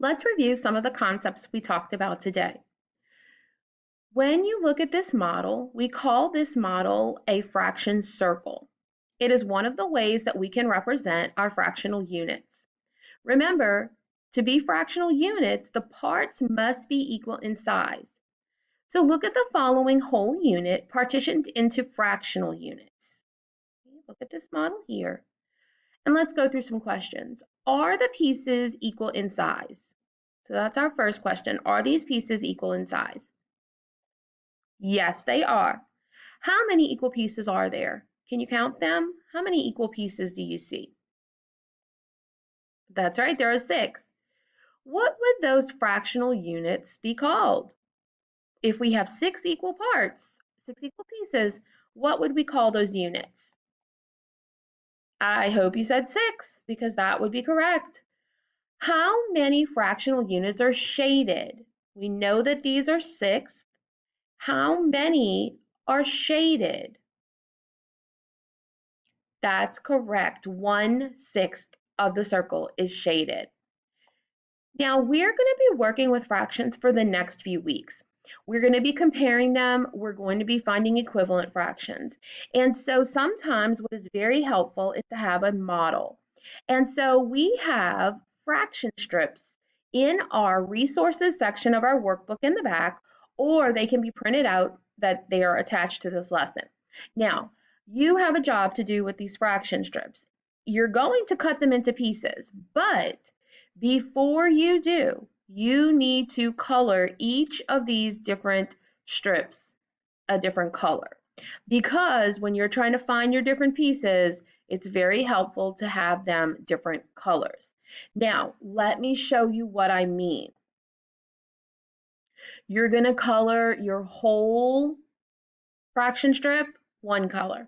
Let's review some of the concepts we talked about today. When you look at this model, we call this model a fraction circle. It is one of the ways that we can represent our fractional units. Remember, to be fractional units, the parts must be equal in size. So look at the following whole unit partitioned into fractional units. Look at this model here. And let's go through some questions. Are the pieces equal in size? So that's our first question. Are these pieces equal in size? Yes, they are. How many equal pieces are there? Can you count them? How many equal pieces do you see? That's right, there are 6. What would those fractional units be called? If we have 6 equal parts, 6 equal pieces, what would we call those units? I hope you said 6 because that would be correct. How many fractional units are shaded? We know that these are 6. How many are shaded? That's correct. 1/6 of the circle is shaded. Now we're going to be working with fractions for the next few weeks. We're going to be comparing them. We're going to be finding equivalent fractions. And so sometimes what is very helpful is to have a model. And so we have fraction strips in our resources section of our workbook in the back, or they can be printed out that they are attached to this lesson. Now, you have a job to do with these fraction strips. You're going to cut them into pieces, but before you do, you need to color each of these different strips a different color. Because when you're trying to find your different pieces, it's very helpful to have them different colors. Now, let me show you what I mean. You're going to color your whole fraction strip one color.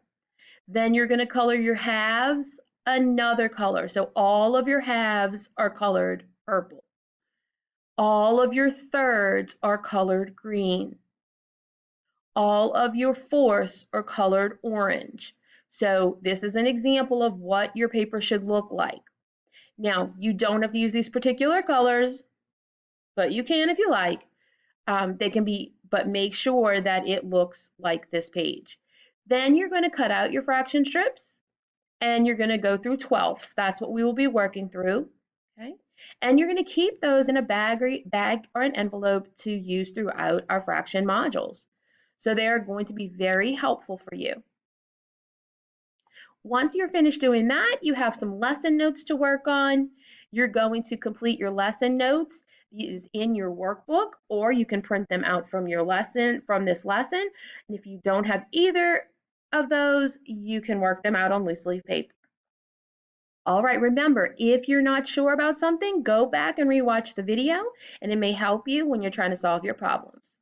Then you're going to color your halves another color. So all of your halves are colored purple. All of your thirds are colored green. All of your fourths are colored orange. So this is an example of what your paper should look like. Now, you don't have to use these particular colors, but you can if you like. They can be, but make sure that it looks like this page. Then you're going to cut out your fraction strips and you're going to go through 12ths. That's what we will be working through. Okay? And you're going to keep those in a bag or an envelope to use throughout our fraction modules. So they are going to be very helpful for you. Once you're finished doing that, you have some lesson notes to work on. You're going to complete your lesson notes is in your workbook, or you can print them out from your lesson, from this lesson. And if you don't have either of those, you can work them out on loose leaf paper. All right, remember, if you're not sure about something, go back and rewatch the video, and it may help you when you're trying to solve your problems.